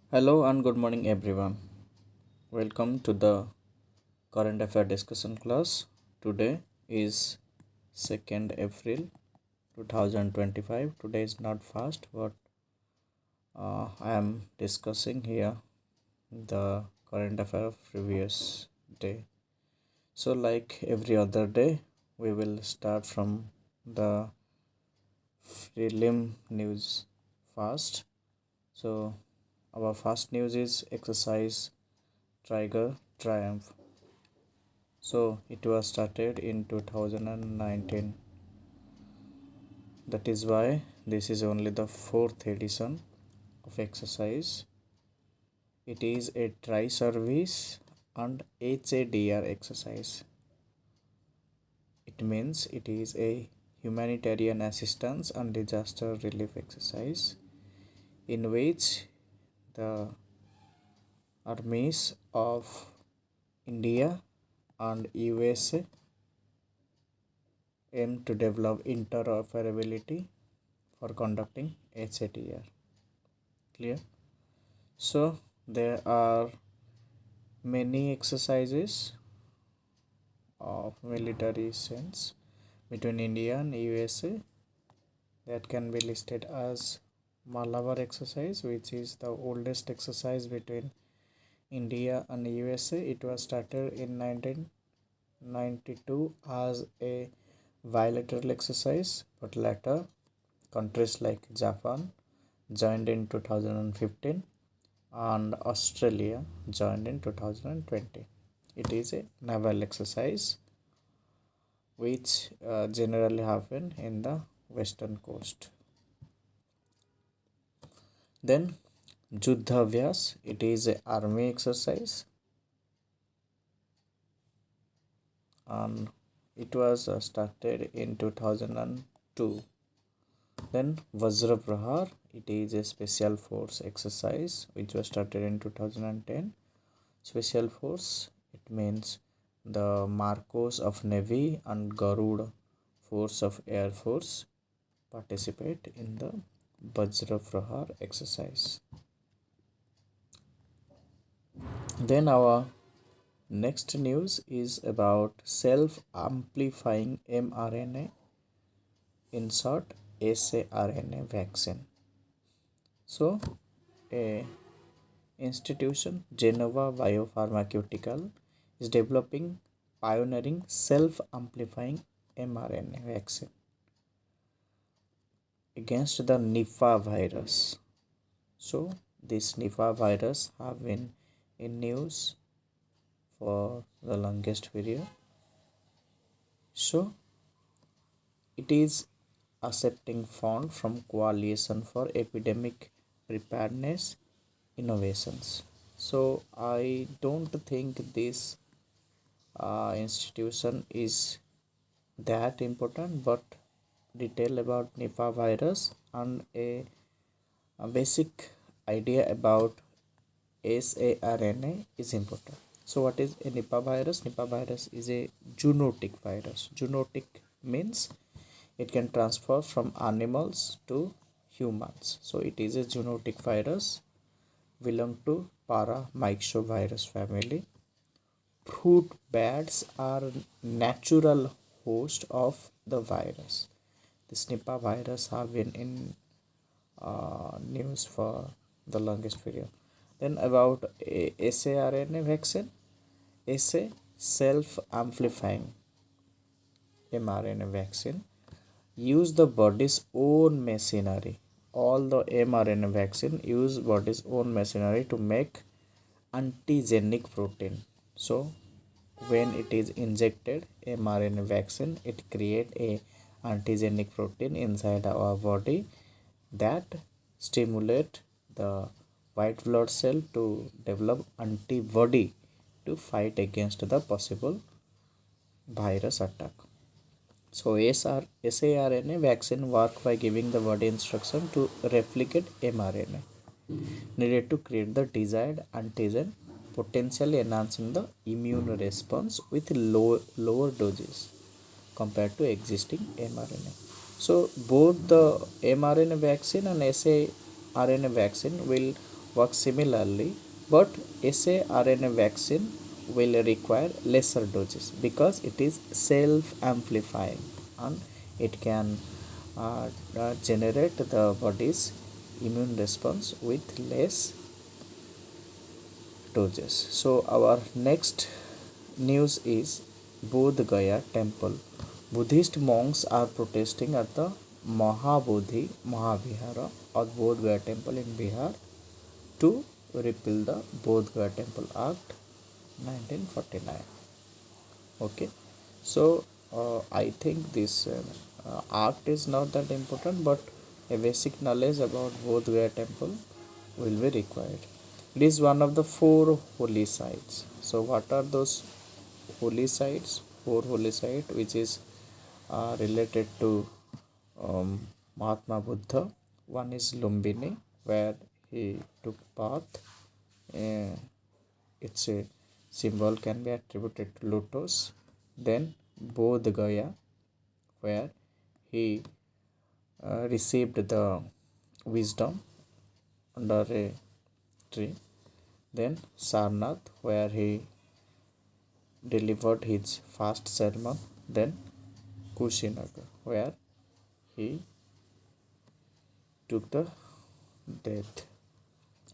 Hello and good morning, everyone. Welcome to the current affair discussion class. Today is 2nd April 2025. Today is not fast, but I am discussing here the current affair of previous day. So, like every other day, we will start from the prelim news first. So, our first news is exercise Tiger Triumph. So it was started in 2019. That is why this is only the fourth edition of exercise. It is a tri service and HADR exercise. It means it is a humanitarian assistance and disaster relief exercise in which the armies of India and USA aim to develop interoperability for conducting HATR. Clear? So there are many exercises of military sense between India and USA that can be listed as Malabar exercise, which is the oldest exercise between India and USA. It was started in 1992 as a bilateral exercise, but later countries like Japan joined in 2015 and Australia joined in 2020. It is a naval exercise which generally happen in the western coast. Then Juddha Vyas, it is a army exercise and it was started in 2002. Then Vajra Prahar, it is a special force exercise which was started in 2010. Special force, it means the Marcos of Navy and Garuda force of Air Force participate in the Vajra Prahar exercise. Then our next news is about self-amplifying mRNA, in short saRNA vaccine. So a institution, Genova Biopharmaceutical, is developing pioneering self-amplifying mRNA vaccine against the Nipah virus. So this Nipah virus have been in news for the longest period. So it is accepting fund from Coalition for Epidemic Preparedness Innovations. So I don't think this institution is that important, but detail about Nipah virus and a basic idea about saRNA is important. So what is a Nipah virus? Nipah virus is a zoonotic virus. Zoonotic means it can transfer from animals to humans. So it is a zoonotic virus, belong to paramyxovirus family. Fruit bats are natural host of the virus. This Nipah virus have been in news for the longest period. Then about saRNA vaccine, SA self-amplifying mRNA vaccine use the body's own machinery. All the mRNA vaccine use body's own machinery to make antigenic protein. So when it is injected mRNA vaccine, it create a antigenic protein inside our body that stimulate the white blood cell to develop antibody to fight against the possible virus attack. So saRNA vaccine work by giving the body instruction to replicate mRNA needed to create the desired antigen, potentially enhancing the immune response with lower doses compared to existing mRNA. So both the mRNA vaccine and saRNA vaccine will works similarly, but saRNA vaccine will require lesser doses because it is self-amplifying and it can generate the body's immune response with less doses. So our next news is Bodh Gaya temple. Buddhist monks are protesting at the Mahabodhi vihara or Bodh Gaya temple in Bihar to repeal the Bodh Gaya Temple Act 1949. Okay, so I think this act is not that important, but a basic knowledge about Bodh Gaya temple will be required. It is one of the four holy sites. So what are those holy sites? Four holy sites which is related to Mahatma Buddha. One is Lumbini, where he took bath. Its a symbol can be attributed to lotus. Then Bodh Gaya, where he received the wisdom under a tree. Then Sarnath, where he delivered his first sermon. Then Kushinagar, where he took the death.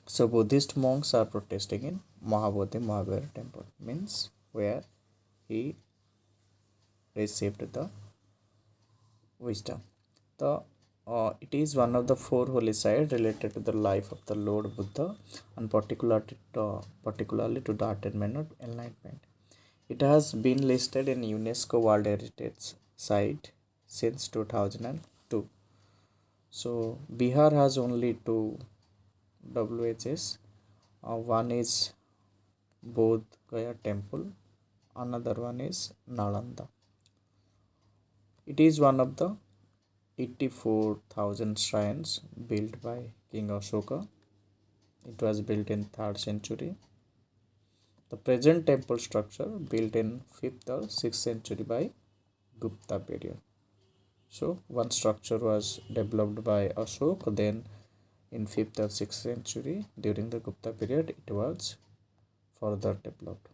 So Buddhist monks are protesting in Mahabodhi temple, means where he received the wisdom. It is one of the four holy sites related to the life of the Lord Buddha and particularly to the attainment of enlightenment. It has been listed in UNESCO World Heritage Site since 2002. So Bihar has only two WHS. One is Bodh Gaya temple, another one is Nalanda. It is one of the 84,000 shrines built by King Ashoka. It was built in 3rd century. The present temple structure built in 5th or 6th century by Gupta period. So one structure was developed by Ashoka, then in 5th or 6th century during the Gupta period it was further developed.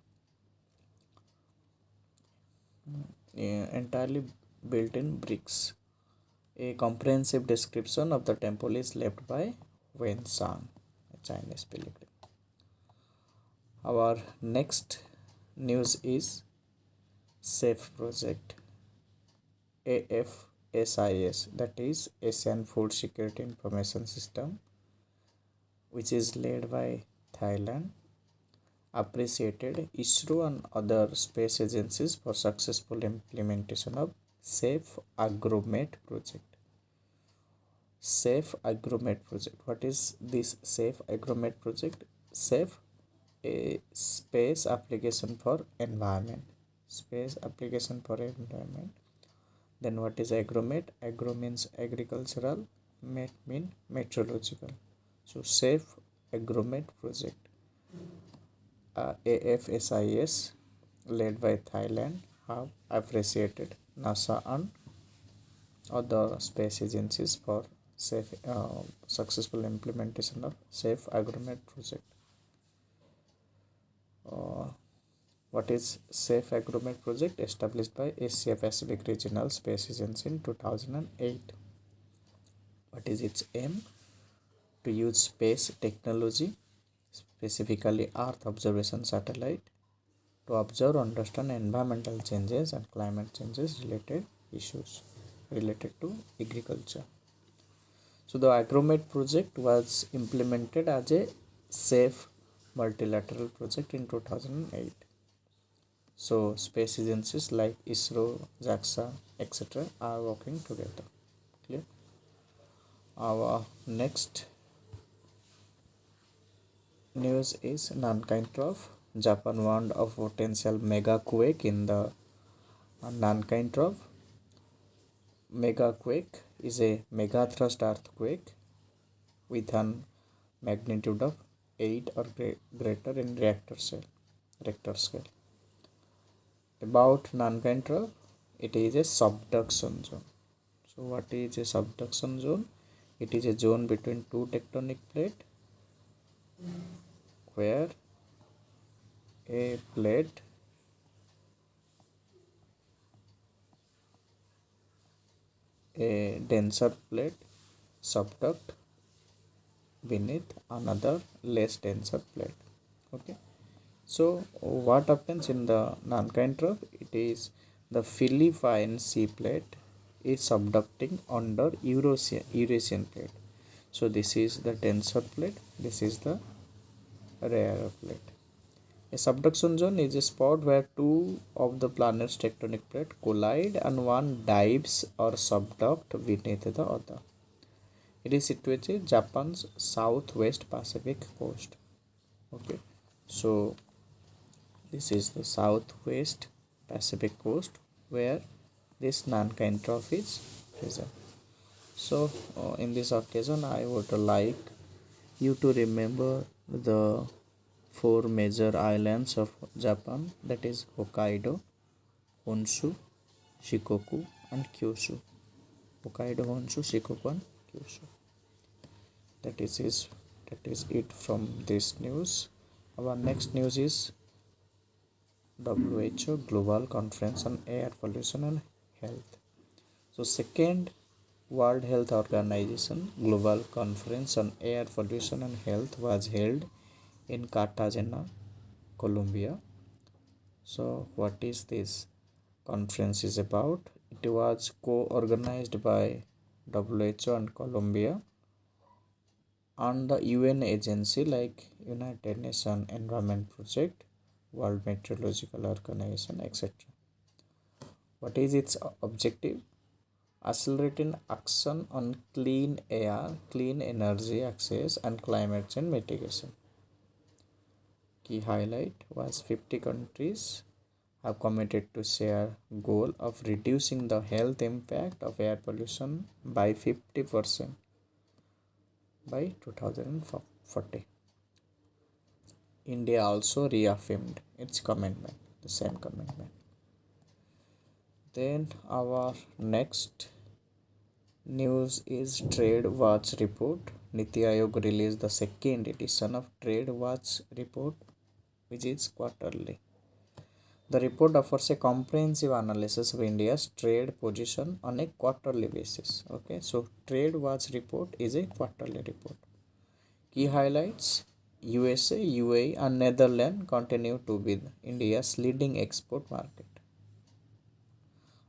Entirely built in bricks. A comprehensive description of the temple is left by Wen Sang, a Chinese pilgrim. Our next news is SAFE project. AFSIS, that is Asian Food Security Information System, which is led by Thailand, appreciated ISRO and other space agencies for successful implementation of SAFE AgroMed project. SAFE AgroMed project. What is this SAFE AgroMed project? SAFE, a space application for environment. Space application for environment. Then what is AgroMed? Agro means agricultural, Med mean meteorological. So SAFE AgroMed project. AFSIS led by Thailand have appreciated NASA and other space agencies for safe successful implementation of SAFE AgroMed project. What is SAFE AgroMed project? Established by Asia Pacific Regional Space Agency in 2008. What is its aim? To use space technology, specifically Earth observation satellite, to observe, understand environmental changes and climate changes related issues related to agriculture. So the AgroMed project was implemented as a SAFE multilateral project in 2008. So space agencies like ISRO, JAXA, etc. are working together. Clear? Our next news is Nankai trough. Japan warned of potential mega quake in the Nankai trough. Mega quake is a mega thrust earthquake with an magnitude of 8 or greater in Richter scale. About Nankai trough, it is a subduction zone. So what is a subduction zone? It is a zone between two tectonic plates where a plate a denser plate subduct beneath another less denser plate. Okay, so what happens in the nankai trough? It is the Philippine sea plate is subducting under Eurasian plate. So this is the denser plate, this is the rarer plate. A subduction zone is a spot where two of the planet's tectonic plates collide and one dives or subduct beneath the other. It is situated in Japan's southwest Pacific coast. Okay, so this is the southwest Pacific coast where this nankai trough is present. So, in this occasion, I would like you to remember the four major islands of Japan, that is Hokkaido, Honshu, Shikoku, and Kyushu. Hokkaido, Honshu, Shikoku, and Kyushu. That is it from this news. Our next news is WHO Global Conference on Air Pollution and Health. So, second World Health Organization Global Conference on Air Pollution and Health was held in Cartagena, Colombia. So, what is this conference is about? It was co-organized by WHO and Colombia and the UN agency like United Nations Environment Project, World Meteorological Organization, etc. What is its objective? Accelerating action on clean air, clean energy access, and climate change mitigation. Key highlight was 50 countries have committed to share goal of reducing the health impact of air pollution by 50% by 2040. India also reaffirmed its commitment, the same commitment. Then our next news is Trade Watch Report. Niti Aayog released the second edition of Trade Watch Report, which is quarterly. The report offers a comprehensive analysis of India's trade position on a quarterly basis. Okay, so Trade Watch Report is a quarterly report. Key highlights: USA, UAE, and Netherlands continue to be India's leading export market,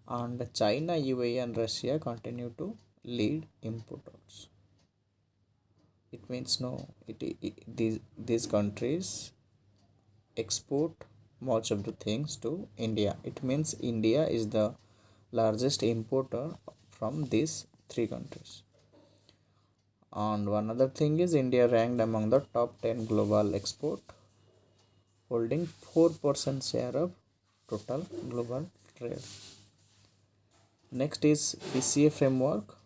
and China, UAE, and Russia continue to lead importers. It means no, these countries export much of the things to India. It means India is the largest importer from these three countries. And one other thing is India ranked among the top 10 global export, holding 4% share of total global trade. Next is PCA framework.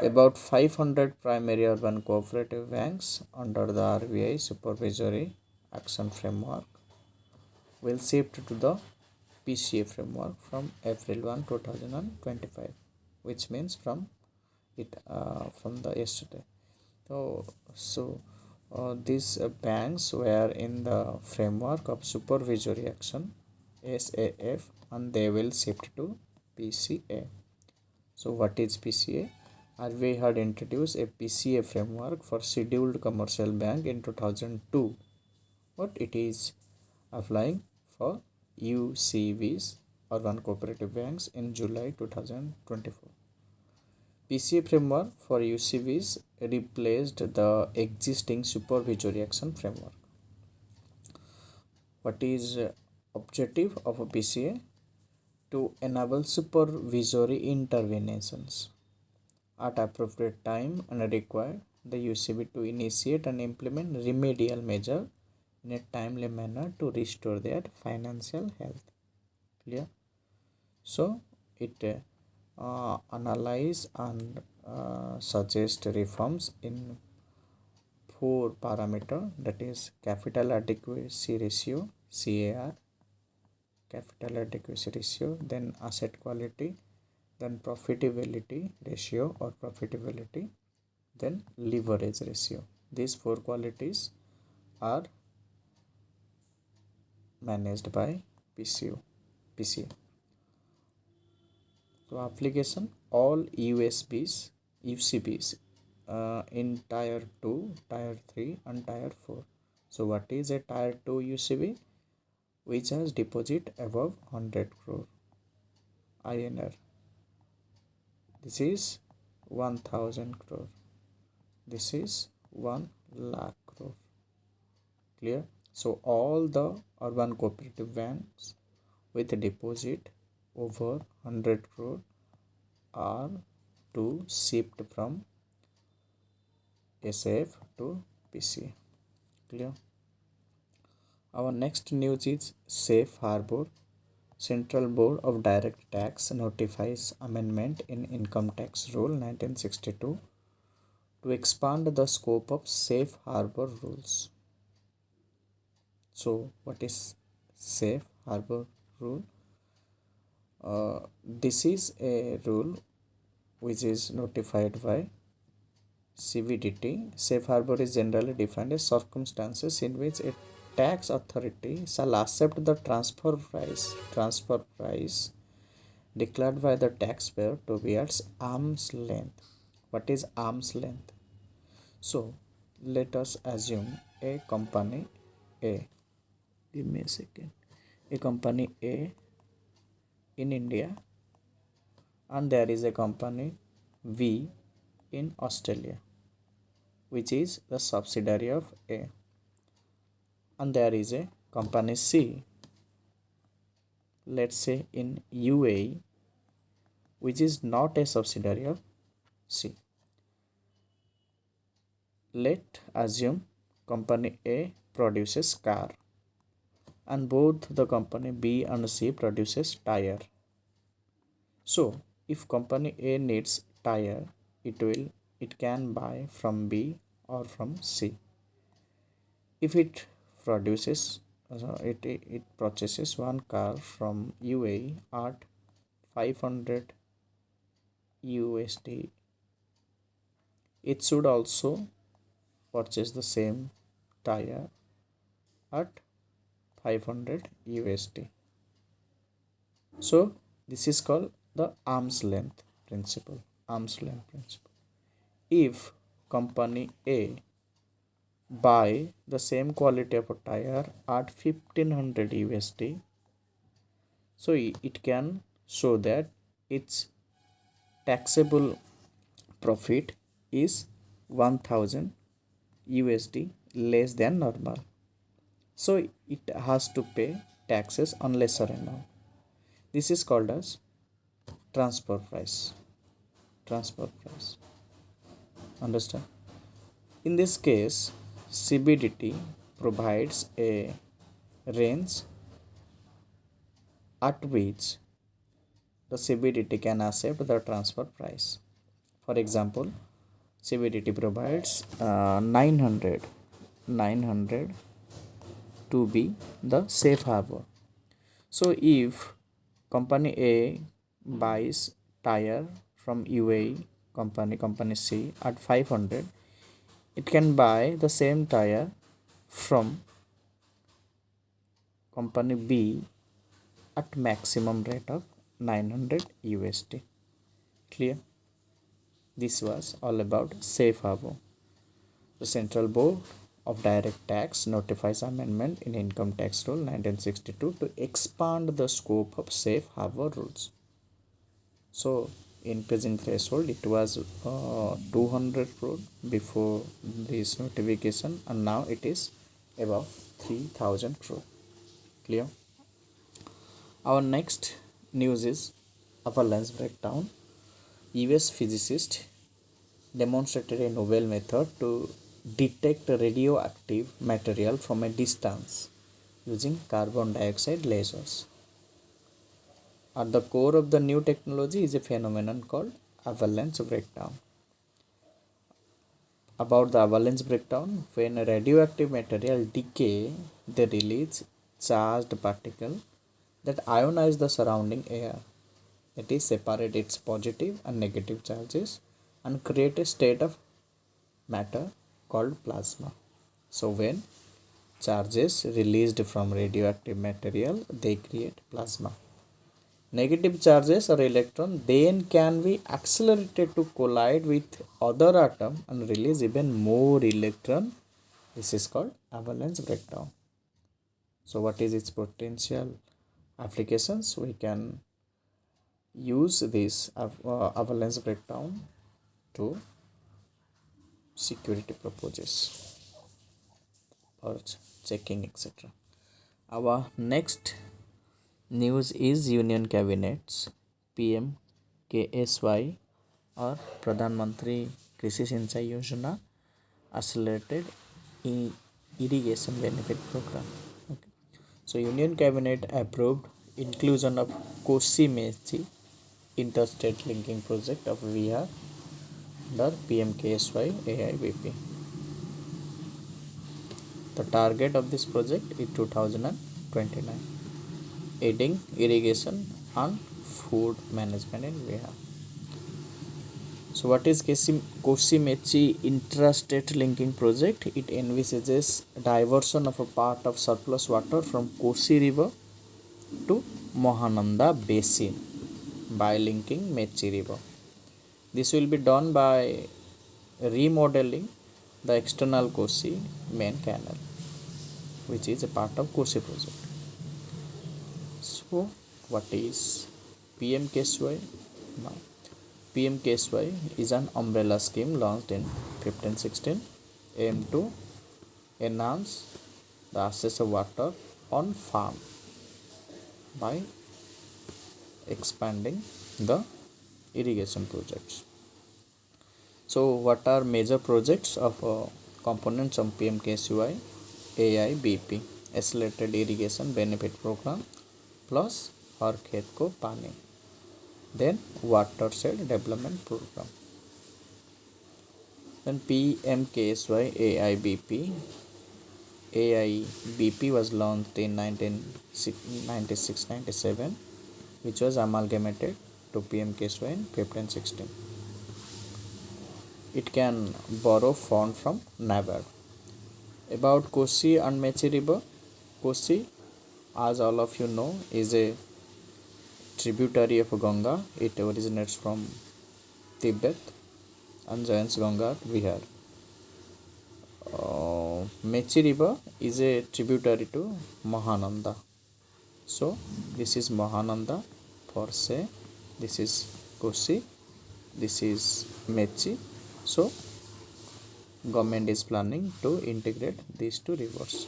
About 500 primary urban cooperative banks under the RBI supervisory action framework will shift to the PCA framework from April 1, 2025, which means from the yesterday. These banks were in the framework of supervisory action SAF, and they will shift to PCA. So what is PCA? RBI had introduced a PCA framework for scheduled commercial bank in 2002, but it is applying for UCBs, urban cooperative banks, in July 2024. PCA framework for UCBs replaced the existing supervisory action framework. What is objective of a PCA? To enable supervisory interventions at appropriate time and require the UCB to initiate and implement remedial measure in a timely manner to restore their financial health. Clear? So it analyze and suggest reforms in 4 parameter, that is capital adequacy ratio CAR, capital adequacy ratio, then asset quality, then profitability ratio or profitability, then leverage ratio. These four qualities are managed by PCA. So application, all UCBs in tier 2, tier 3 and tier 4. So what is a tier 2 UCB? Which has deposit above 100 crore INR. This is 1000 crore. This is 1 lakh crore. Clear? So all the urban cooperative banks with a deposit over 100 crore are to shift from SAF to PCA. Clear? Our next news is Safe Harbour. Central Board of Direct Tax notifies amendment in Income Tax Rule 1962 to expand the scope of Safe Harbour rules. So, what is Safe Harbour rule? This is a rule which is notified by CBDT. Safe Harbour is generally defined as circumstances in which a tax authority shall accept the transfer price declared by the taxpayer to be at arm's length. What is arm's length? So let us assume a company A. Give me a second. A company A in India, and there is a company V in Australia, which is the subsidiary of A. And there is a company C, let's say in UAE, which is not a subsidiary of C. Let assume company A produces car and both the company B and C produces tire. So if company A needs tire, it can buy from B or from C. If it purchases one car from UAE at 500 USD, it should also purchase the same tire at 500 USD. So this is called the arm's length principle. If company A buy the same quality of a tire at 1500 USD, so it can show that its taxable profit is 1000 USD less than normal. So it has to pay taxes on lesser amount. This is called as transfer price. Understand? In this case, CBDT provides a range at which the CBDT can accept the transfer price. For example, CBDT provides 900 to be the safe harbor. So if company A buys tire from UAE company C at 500, it can buy the same tire from company B at maximum rate of 900 USD. Clear? This was all about safe harbor. The Central Board of Direct Tax notifies amendment in Income Tax Rule 1962 to expand the scope of safe harbor rules. So increasing threshold, it was 200 crore before this notification, and now it is above 3000 crore. Clear? Our next news is Avalanche breakdown. US physicist demonstrated a novel method to detect radioactive material from a distance using carbon dioxide lasers. At the core of the new technology is a phenomenon called avalanche breakdown. About the avalanche breakdown, when radioactive material decay, they release charged particle that ionize the surrounding air. That is, separate its positive and negative charges and create a state of matter called plasma. So when charges released from radioactive material, they create plasma. Negative charges or electron then can be accelerated to collide with other atom and release even more electron. This is called avalanche breakdown. So what is its potential applications? We can use this avalanche breakdown to security purposes for checking, etc. Our next news is Union Cabinet's PM KSY or Pradhan Mantri Krishi Sinchay Yojana accelerated irrigation benefit program. Okay. So Union Cabinet approved inclusion of Kosi Mechi interstate linking project of vihara under PMKSY AIBP. The target of this project is 2029, aiding irrigation and food management in Bihar. So what is Kosi Mechi intrastate linking project? It envisages diversion of a part of surplus water from Kosi river to Mahananda basin by linking Mechi river. This will be done by remodeling the external Kosi main canal, which is a part of Kosi project. So what is PMKSY? Now, PMKSY is an umbrella scheme launched in 1516, aimed to enhance the access of water on farm by expanding the irrigation projects. So what are major projects of components of PMKSY AIBP? Accelerated irrigation benefit program plus Har Khet Ko Pani. Then watershed development program. Then PMKSY AIBP was launched in 1996-97, which was amalgamated to PMKSY in 1516. It can borrow fund from NABARD. About Kosi and Mechi river. Kosi, as all of you know, is a tributary of Ganga. It originates from Tibet and joins Ganga at Bihar. Mechi river is a tributary to Mahananda. So this is Mahananda for say. This is Kosi. This is Mechi. So government is planning to integrate these two rivers.